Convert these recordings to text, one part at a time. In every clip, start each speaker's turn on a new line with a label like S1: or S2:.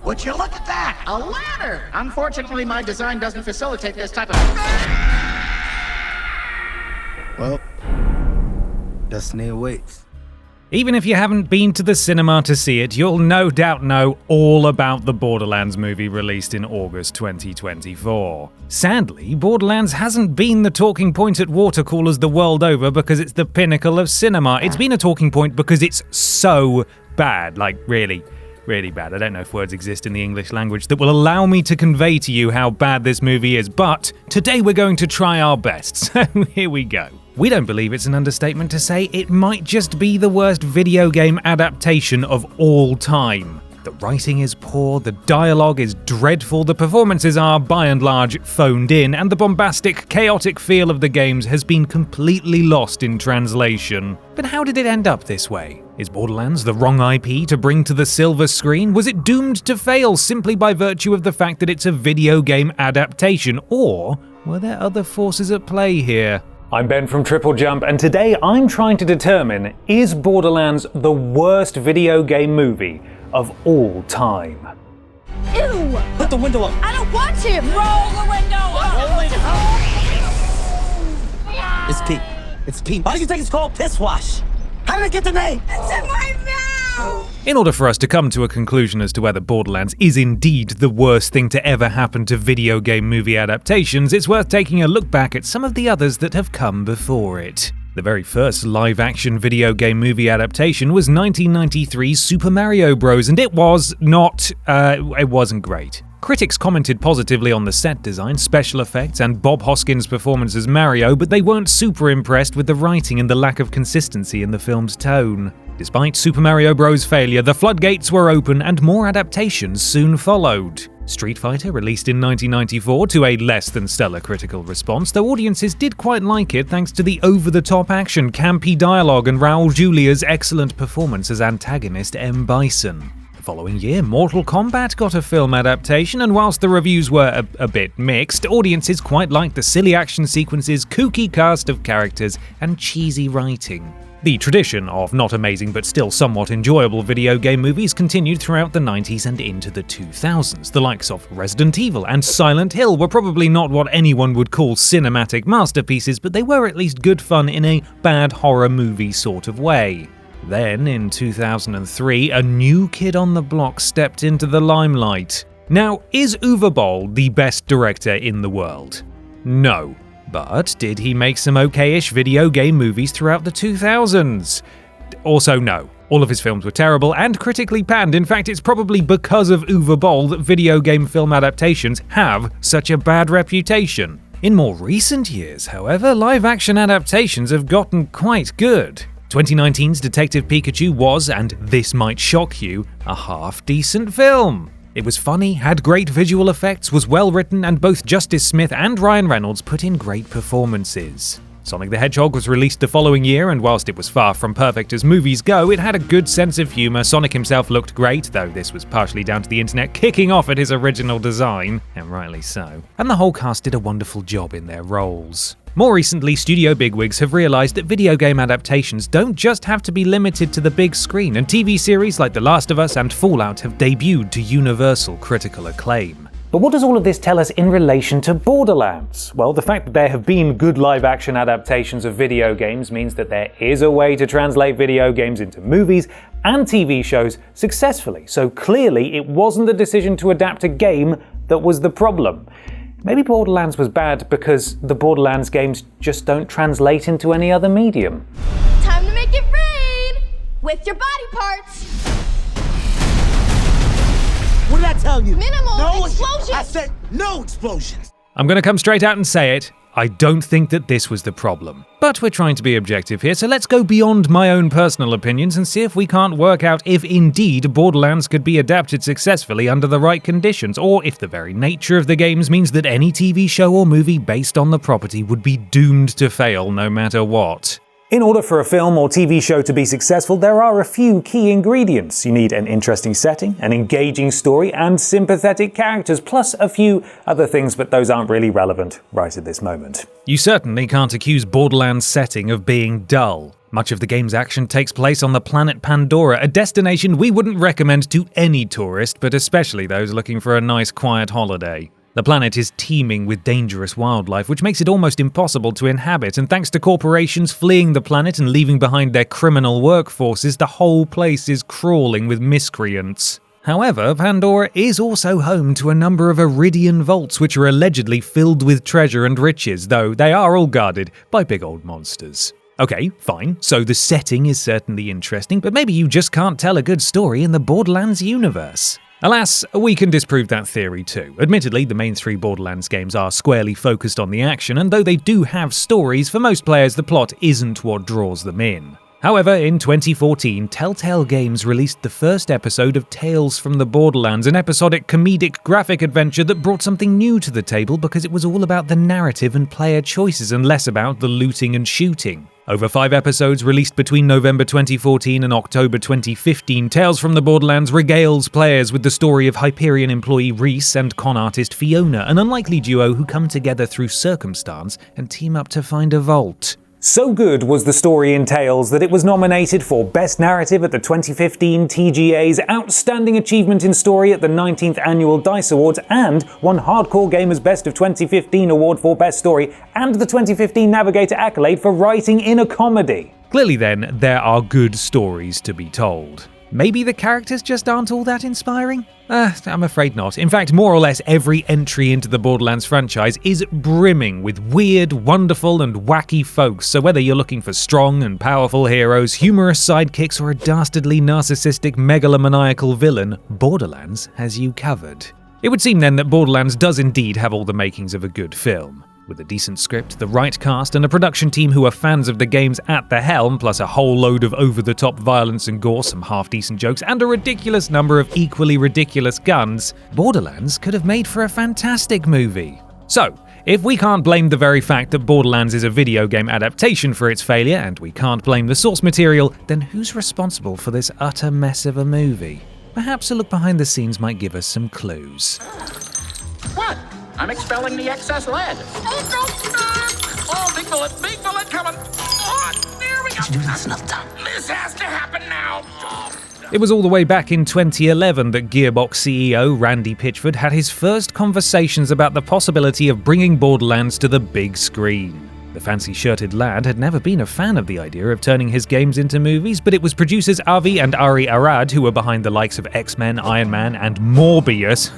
S1: Would you look at that? A ladder! Unfortunately, my design doesn't facilitate this type of...
S2: Well, destiny awaits.
S3: Even if you haven't been to the cinema to see it, you'll no doubt know all about the Borderlands movie released in August 2024. Sadly, Borderlands hasn't been the talking point at watercoolers the world over because it's the pinnacle of cinema. It's been a talking point because it's so bad, like really bad. I don't know if words exist in the English language that will allow me to convey to you how bad this movie is, but today we're going to try our best, so here we go. We don't believe it's an understatement to say it might just be the worst video game adaptation of all time. The writing is poor, the dialogue is dreadful, the performances are, by and large, phoned in, and the bombastic, chaotic feel of the games has been completely lost in translation. But how did it end up this way? Is Borderlands the wrong IP to bring to the silver screen? Was it doomed to fail simply by virtue of the fact that it's a video game adaptation? Or were there other forces at play here? I'm Ben from TripleJump, and today I'm trying to determine, is Borderlands the worst video game movie of all time?
S4: Ew!
S5: Put the window up.
S4: I don't want to! Roll the window up!
S5: It's Pete. It's Pete. Why do you think it's called Piss Wash? How did it get the name?
S4: It's in my mouth!
S3: In order for us to come to a conclusion as to whether Borderlands is indeed the worst thing to ever happen to video game movie adaptations, it's worth taking a look back at some of the others that have come before it. The very first live-action video game movie adaptation was 1993's Super Mario Bros., and it wasn't great. Critics commented positively on the set design, special effects, and Bob Hoskins' performance as Mario, but they weren't super impressed with the writing and the lack of consistency in the film's tone. Despite Super Mario Bros.' failure, the floodgates were open and more adaptations soon followed. Street Fighter released in 1994 to a less than stellar critical response, though audiences did quite like it thanks to the over-the-top action, campy dialogue, and Raul Julia's excellent performance as antagonist M. Bison. The following year, Mortal Kombat got a film adaptation, and whilst the reviews were a bit mixed, audiences quite liked the silly action sequences, kooky cast of characters, and cheesy writing. The tradition of not amazing but still somewhat enjoyable video game movies continued throughout the 90s and into the 2000s. The likes of Resident Evil and Silent Hill were probably not what anyone would call cinematic masterpieces, but they were at least good fun in a bad horror movie sort of way. Then, in 2003, a new kid on the block stepped into the limelight. Now, is Uwe Boll the best director in the world? No. But did he make some okay-ish video game movies throughout the 2000s? Also no. All of his films were terrible and critically panned. In fact, it's probably because of Uwe Boll that video game film adaptations have such a bad reputation. In more recent years, however, live-action adaptations have gotten quite good. 2019's Detective Pikachu was, and this might shock you, a half-decent film. It was funny, had great visual effects, was well written, and both Justice Smith and Ryan Reynolds put in great performances. Sonic the Hedgehog was released the following year, and whilst it was far from perfect as movies go, it had a good sense of humour. Sonic himself looked great, though this was partially down to the internet kicking off at his original design, and rightly so. And the whole cast did a wonderful job in their roles. More recently, studio bigwigs have realised that video game adaptations don't just have to be limited to the big screen, and TV series like The Last of Us and Fallout have debuted to universal critical acclaim. But what does all of this tell us in relation to Borderlands? Well, the fact that there have been good live-action adaptations of video games means that there is a way to translate video games into movies and TV shows successfully, so clearly it wasn't the decision to adapt a game that was the problem. Maybe Borderlands was bad because the Borderlands games just don't translate into any other medium.
S4: Time to make it rain! With your body parts!
S5: What did I tell you?
S4: Minimal explosions!
S5: I said no explosions!
S3: I'm going to come straight out and say it. I don't think that this was the problem. But we're trying to be objective here, so let's go beyond my own personal opinions and see if we can't work out if indeed Borderlands could be adapted successfully under the right conditions, or if the very nature of the games means that any TV show or movie based on the property would be doomed to fail no matter what. In order for a film or TV show to be successful, there are a few key ingredients. You need an interesting setting, an engaging story, and sympathetic characters, plus a few other things, but those aren't really relevant right at this moment. You certainly can't accuse Borderlands' setting of being dull. Much of the game's action takes place on the planet Pandora, a destination we wouldn't recommend to any tourist, but especially those looking for a nice quiet holiday. The planet is teeming with dangerous wildlife, which makes it almost impossible to inhabit, and thanks to corporations fleeing the planet and leaving behind their criminal workforces, the whole place is crawling with miscreants. However, Pandora is also home to a number of Iridian vaults which are allegedly filled with treasure and riches, though they are all guarded by big old monsters. Okay, fine, so the setting is certainly interesting, but maybe you just can't tell a good story in the Borderlands universe. Alas, we can disprove that theory too. Admittedly, the main 3 Borderlands games are squarely focused on the action, and though they do have stories, for most players the plot isn't what draws them in. However, in 2014, Telltale Games released the first episode of Tales from the Borderlands, an episodic comedic graphic adventure that brought something new to the table because it was all about the narrative and player choices and less about the looting and shooting. Over 5 episodes released between November 2014 and October 2015, Tales from the Borderlands regales players with the story of Hyperion employee Reese and con artist Fiona, an unlikely duo who come together through circumstance and team up to find a vault. So good was the story in Tales that it was nominated for Best Narrative at the 2015 TGA's Outstanding Achievement in Story at the 19th Annual DICE Awards and won Hardcore Gamer's Best of 2015 award for Best Story and the 2015 Navigator accolade for writing in a comedy. Clearly then, there are good stories to be told. Maybe the characters just aren't all that inspiring? I'm afraid not. In fact, more or less every entry into the Borderlands franchise is brimming with weird, wonderful, and wacky folks, so whether you're looking for strong and powerful heroes, humorous sidekicks, or a dastardly, narcissistic, megalomaniacal villain, Borderlands has you covered. It would seem then that Borderlands does indeed have all the makings of a good film. With a decent script, the right cast, and a production team who are fans of the games at the helm, plus a whole load of over-the-top violence and gore, some half-decent jokes, and a ridiculous number of equally ridiculous guns, Borderlands could have made for a fantastic movie. So, if we can't blame the very fact that Borderlands is a video game adaptation for its failure, and we can't blame the source material, then who's responsible for this utter mess of a movie? Perhaps a look behind the scenes might give us some clues.
S1: What? I'm expelling the excess lead. Oh, big bullet coming. Oh, there we go.
S5: Do this enough time.
S1: This has to happen now.
S3: It was all the way back in 2011 that Gearbox CEO Randy Pitchford had his first conversations about the possibility of bringing Borderlands to the big screen. The fancy-shirted lad had never been a fan of the idea of turning his games into movies, but it was producers Avi and Ari Arad who were behind the likes of X-Men, Iron Man, and Morbius.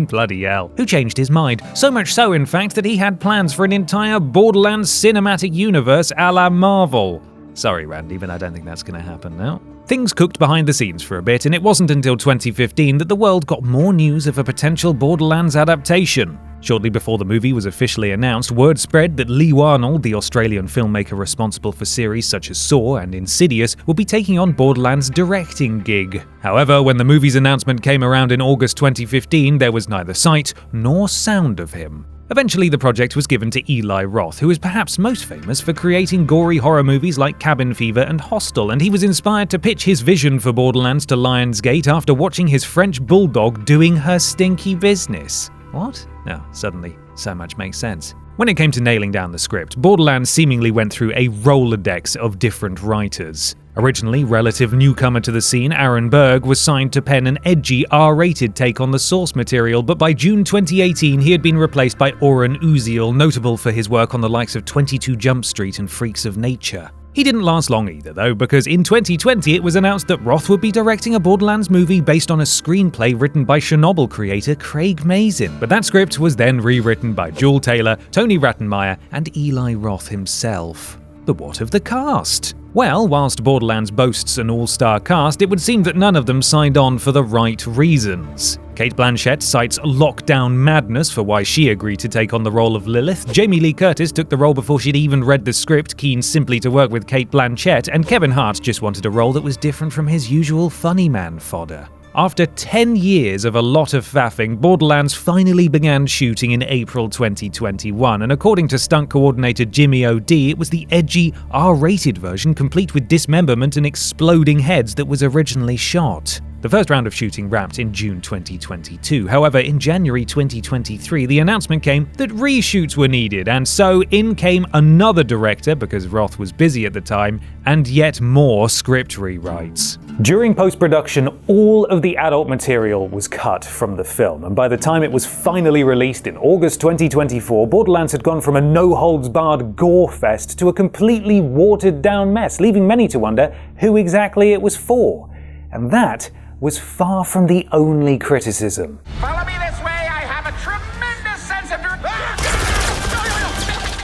S3: Bloody hell. Who changed his mind. So much so, in fact, that he had plans for an entire Borderlands cinematic universe a la Marvel. Sorry, Randy, but I don't think that's going to happen now. Things cooked behind the scenes for a bit, and it wasn't until 2015 that the world got more news of a potential Borderlands adaptation. Shortly before the movie was officially announced, word spread that Lee Warnold, the Australian filmmaker responsible for series such as Saw and Insidious, would be taking on Borderlands' directing gig. However, when the movie's announcement came around in August 2015, there was neither sight nor sound of him. Eventually, the project was given to Eli Roth, who is perhaps most famous for creating gory horror movies like Cabin Fever and Hostel, and he was inspired to pitch his vision for Borderlands to Lionsgate after watching his French bulldog doing her stinky business. What? Oh, suddenly, so much makes sense. When it came to nailing down the script, Borderlands seemingly went through a Rolodex of different writers. Originally relative newcomer to the scene, Aaron Berg was signed to pen an edgy R-rated take on the source material, but by June 2018 he had been replaced by Oren Uziel, notable for his work on the likes of 22 Jump Street and Freaks of Nature. He didn't last long either though, because in 2020 it was announced that Roth would be directing a Borderlands movie based on a screenplay written by Chernobyl creator Craig Mazin, but that script was then rewritten by Jewel Taylor, Tony Rattenmeyer, and Eli Roth himself. But what of the cast? Well, whilst Borderlands boasts an all-star cast, it would seem that none of them signed on for the right reasons. Cate Blanchett cites lockdown madness for why she agreed to take on the role of Lilith. Jamie Lee Curtis took the role before she'd even read the script, keen simply to work with Cate Blanchett, and Kevin Hart just wanted a role that was different from his usual funny man fodder. After 10 years of a lot of faffing, Borderlands finally began shooting in April 2021, and according to stunt coordinator Jimmy O.D., it was the edgy, R-rated version complete with dismemberment and exploding heads that was originally shot. The first round of shooting wrapped in June 2022. However, in January 2023, the announcement came that reshoots were needed, and so in came another director, because Roth was busy at the time, and yet more script rewrites. During post-production, all of the adult material was cut from the film, and by the time it was finally released in August 2024, Borderlands had gone from a no-holds-barred gore fest to a completely watered-down mess, leaving many to wonder who exactly it was for. And that was far from the only criticism.
S1: Follow me this way. I have a tremendous sense of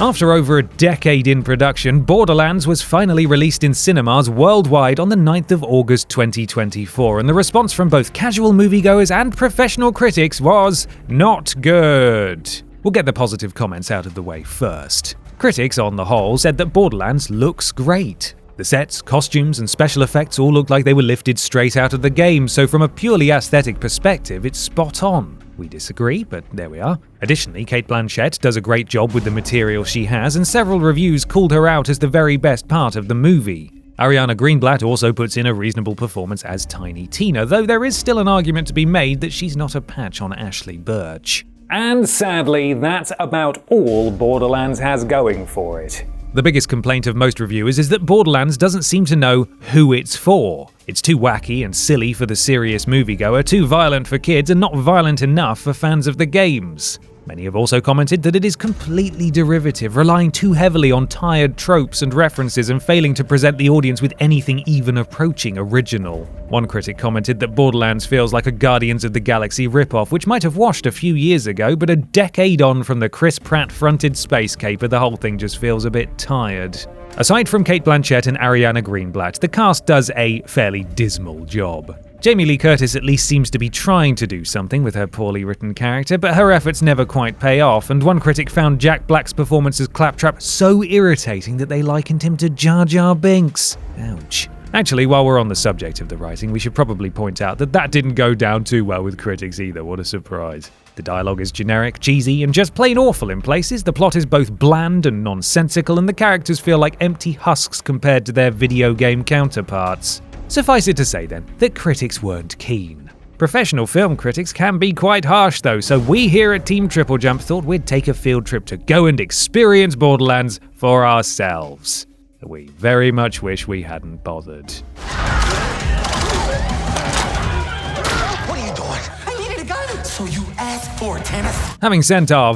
S3: After over a decade in production, Borderlands was finally released in cinemas worldwide on the 9th of August 2024, and the response from both casual moviegoers and professional critics was not good. We'll get the positive comments out of the way first. Critics, on the whole, said that Borderlands looks great. The sets, costumes, and special effects all look like they were lifted straight out of the game, so from a purely aesthetic perspective, it's spot on. We disagree, but there we are. Additionally, Cate Blanchett does a great job with the material she has, and several reviews called her out as the very best part of the movie. Ariana Greenblatt also puts in a reasonable performance as Tiny Tina, though there is still an argument to be made that she's not a patch on Ashley Birch. And sadly, that's about all Borderlands has going for it. The biggest complaint of most reviewers is that Borderlands doesn't seem to know who it's for. It's too wacky and silly for the serious moviegoer, too violent for kids, and not violent enough for fans of the games. Many have also commented that it is completely derivative, relying too heavily on tired tropes and references and failing to present the audience with anything even approaching original. One critic commented that Borderlands feels like a Guardians of the Galaxy ripoff, which might have washed a few years ago, but a decade on from the Chris Pratt-fronted space caper, the whole thing just feels a bit tired. Aside from Cate Blanchett and Ariana Greenblatt, the cast does a fairly dismal job. Jamie Lee Curtis at least seems to be trying to do something with her poorly written character, but her efforts never quite pay off, and one critic found Jack Black's performance as Claptrap so irritating that they likened him to Jar Jar Binks. Ouch. Actually, while we're on the subject of the writing, we should probably point out that didn't go down too well with critics either. What a surprise. The dialogue is generic, cheesy, and just plain awful in places. The plot is both bland and nonsensical, and the characters feel like empty husks compared to their video game counterparts. Suffice it to say then, that critics weren't keen. Professional film critics can be quite harsh though, so we here at Team TripleJump thought we'd take a field trip to go and experience Borderlands for ourselves. We very much wish we hadn't bothered.
S5: What are you doing? I needed a gun. So you asked for it, Tannis.
S3: Having sent our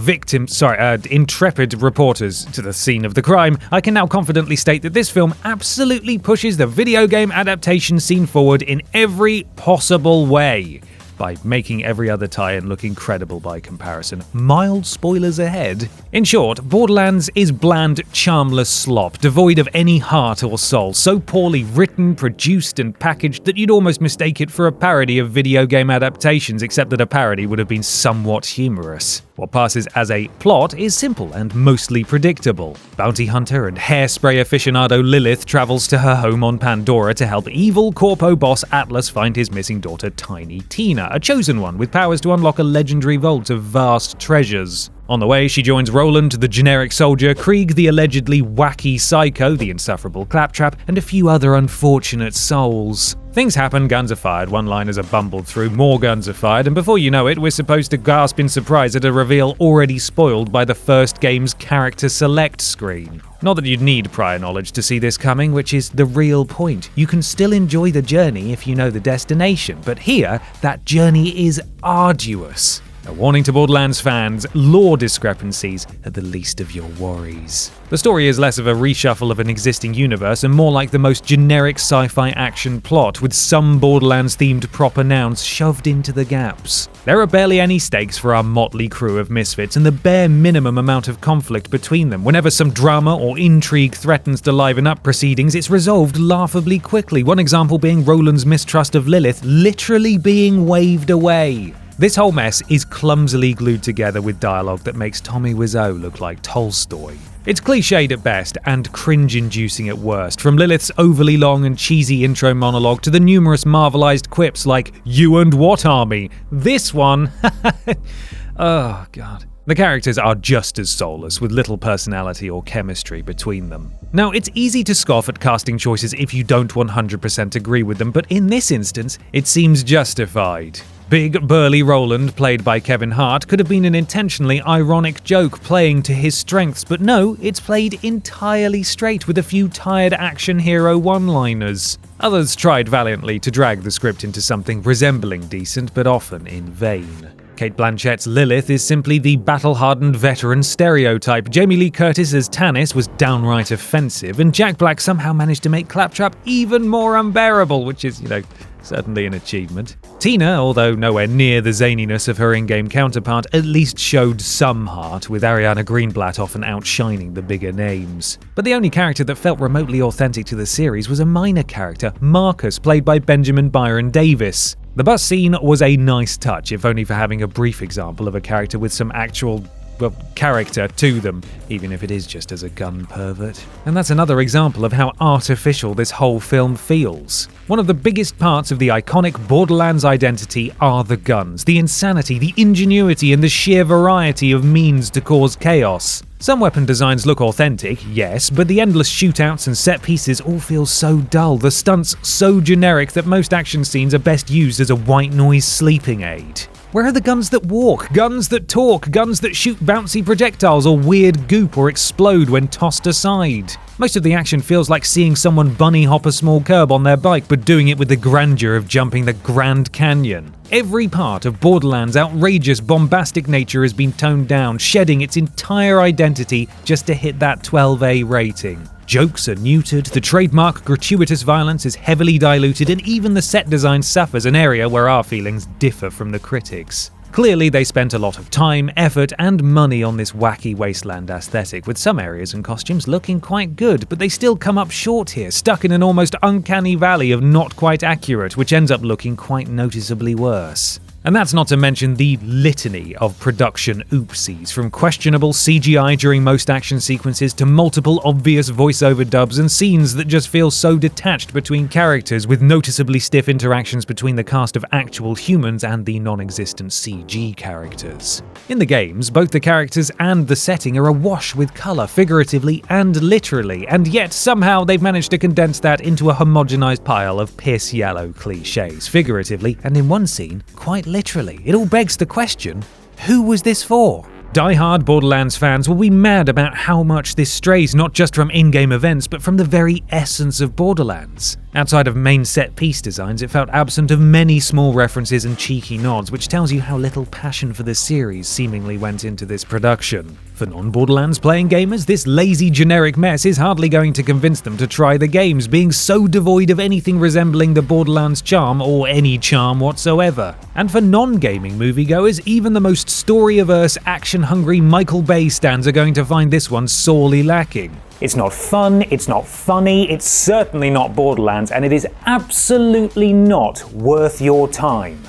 S3: intrepid reporters to the scene of the crime, I can now confidently state that this film absolutely pushes the video game adaptation scene forward in every possible way, by making every other tie-in look incredible by comparison. Mild spoilers ahead. In short, Borderlands is bland, charmless slop, devoid of any heart or soul, so poorly written, produced, and packaged that you'd almost mistake it for a parody of video game adaptations, except that a parody would have been somewhat humorous. What passes as a plot is simple and mostly predictable. Bounty hunter and hairspray aficionado Lilith travels to her home on Pandora to help evil corpo boss Atlas find his missing daughter Tiny Tina, a chosen one with powers to unlock a legendary vault of vast treasures. On the way, she joins Roland, the generic soldier, Krieg, the allegedly wacky psycho, the insufferable Claptrap, and a few other unfortunate souls. Things happen, guns are fired, one-liners are bumbled through, more guns are fired, and before you know it, we're supposed to gasp in surprise at a reveal already spoiled by the first game's character select screen. Not that you'd need prior knowledge to see this coming, which is the real point. You can still enjoy the journey if you know the destination, but here, that journey is arduous. A warning to Borderlands fans, lore discrepancies are the least of your worries. The story is less of a reshuffle of an existing universe and more like the most generic sci-fi action plot, with some Borderlands-themed proper nouns shoved into the gaps. There are barely any stakes for our motley crew of misfits, and the bare minimum amount of conflict between them. Whenever some drama or intrigue threatens to liven up proceedings, it's resolved laughably quickly, one example being Roland's mistrust of Lilith literally being waved away. This whole mess is clumsily glued together with dialogue that makes Tommy Wiseau look like Tolstoy. It's cliched at best and cringe-inducing at worst, from Lilith's overly long and cheesy intro monologue to the numerous marvelized quips like, "You and what army?" This one, oh god. The characters are just as soulless, with little personality or chemistry between them. Now, it's easy to scoff at casting choices if you don't 100% agree with them, but in this instance, it seems justified. Big, burly Roland, played by Kevin Hart, could have been an intentionally ironic joke playing to his strengths, but no, it's played entirely straight with a few tired action hero one-liners. Others tried valiantly to drag the script into something resembling decent, but often in vain. Cate Blanchett's Lilith is simply the battle-hardened veteran stereotype. Jamie Lee Curtis as Tannis was downright offensive, and Jack Black somehow managed to make Claptrap even more unbearable, which is, certainly an achievement. Tina, although nowhere near the zaniness of her in-game counterpart, at least showed some heart, with Ariana Greenblatt often outshining the bigger names. But the only character that felt remotely authentic to the series was a minor character, Marcus, played by Benjamin Byron Davis. The bus scene was a nice touch, if only for having a brief example of a character with some actual character to them, even if it is just as a gun pervert. And that's another example of how artificial this whole film feels. One of the biggest parts of the iconic Borderlands identity are the guns, the insanity, the ingenuity, and the sheer variety of means to cause chaos. Some weapon designs look authentic, yes, but the endless shootouts and set pieces all feel so dull, the stunts so generic that most action scenes are best used as a white noise sleeping aid. Where are the guns that walk, guns that talk, guns that shoot bouncy projectiles or weird goop or explode when tossed aside? Most of the action feels like seeing someone bunny hop a small curb on their bike, but doing it with the grandeur of jumping the Grand Canyon. Every part of Borderlands' outrageous, bombastic nature has been toned down, shedding its entire identity just to hit that 12A rating. Jokes are neutered, the trademark gratuitous violence is heavily diluted, and even the set design suffers, an area where our feelings differ from the critics. Clearly, they spent a lot of time, effort, and money on this wacky wasteland aesthetic, with some areas and costumes looking quite good, but they still come up short here, stuck in an almost uncanny valley of not quite accurate, which ends up looking quite noticeably worse. And that's not to mention the litany of production oopsies, from questionable CGI during most action sequences to multiple obvious voiceover dubs and scenes that just feel so detached between characters, with noticeably stiff interactions between the cast of actual humans and the non-existent CG characters. In the games, both the characters and the setting are awash with colour, figuratively and literally, and yet somehow they've managed to condense that into a homogenized pile of piss yellow cliches, figuratively, and in one scene, quite literally. It all begs the question, who was this for? Die-hard Borderlands fans will be mad about how much this strays not just from in-game events, but from the very essence of Borderlands. Outside of main set-piece designs, it felt absent of many small references and cheeky nods, which tells you how little passion for the series seemingly went into this production. For non-Borderlands playing gamers, this lazy generic mess is hardly going to convince them to try the games, being so devoid of anything resembling the Borderlands charm or any charm whatsoever. And for non-gaming moviegoers, even the most story-averse, action-hungry Michael Bay stans are going to find this one sorely lacking.
S6: It's not fun, it's not funny, it's certainly not Borderlands, and it is absolutely not worth your time.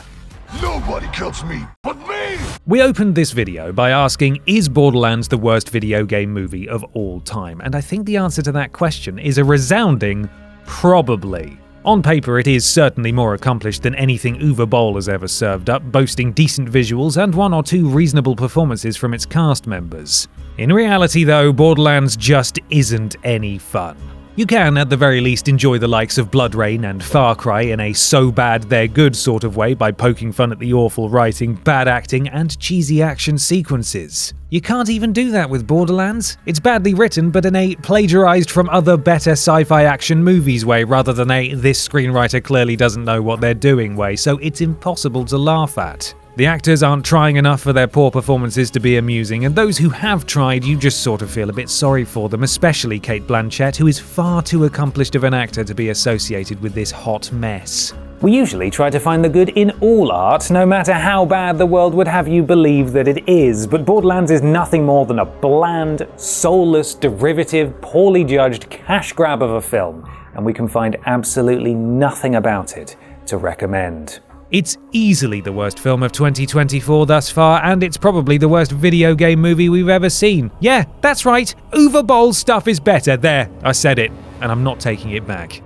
S7: Nobody kills me but me!
S3: We opened this video by asking, is Borderlands the worst video game movie of all time? And I think the answer to that question is a resounding probably. On paper, it is certainly more accomplished than anything Uwe Boll has ever served up, boasting decent visuals and one or two reasonable performances from its cast members. In reality, though, Borderlands just isn't any fun. You can, at the very least, enjoy the likes of Blood Rain and Far Cry in a so bad they're good sort of way by poking fun at the awful writing, bad acting, and cheesy action sequences. You can't even do that with Borderlands. It's badly written, but in a plagiarized from other better sci-fi action movies way, rather than a this screenwriter clearly doesn't know what they're doing way, so it's impossible to laugh at. The actors aren't trying enough for their poor performances to be amusing, and those who have tried, you just sort of feel a bit sorry for them, especially Cate Blanchett, who is far too accomplished of an actor to be associated with this hot mess.
S6: We usually try to find the good in all art, no matter how bad the world would have you believe that it is, but Borderlands is nothing more than a bland, soulless, derivative, poorly judged cash grab of a film, and we can find absolutely nothing about it to recommend.
S3: It's easily the worst film of 2024 thus far, and it's probably the worst video game movie we've ever seen. Yeah, that's right, Uwe Boll's stuff is better. There, I said it, and I'm not taking it back.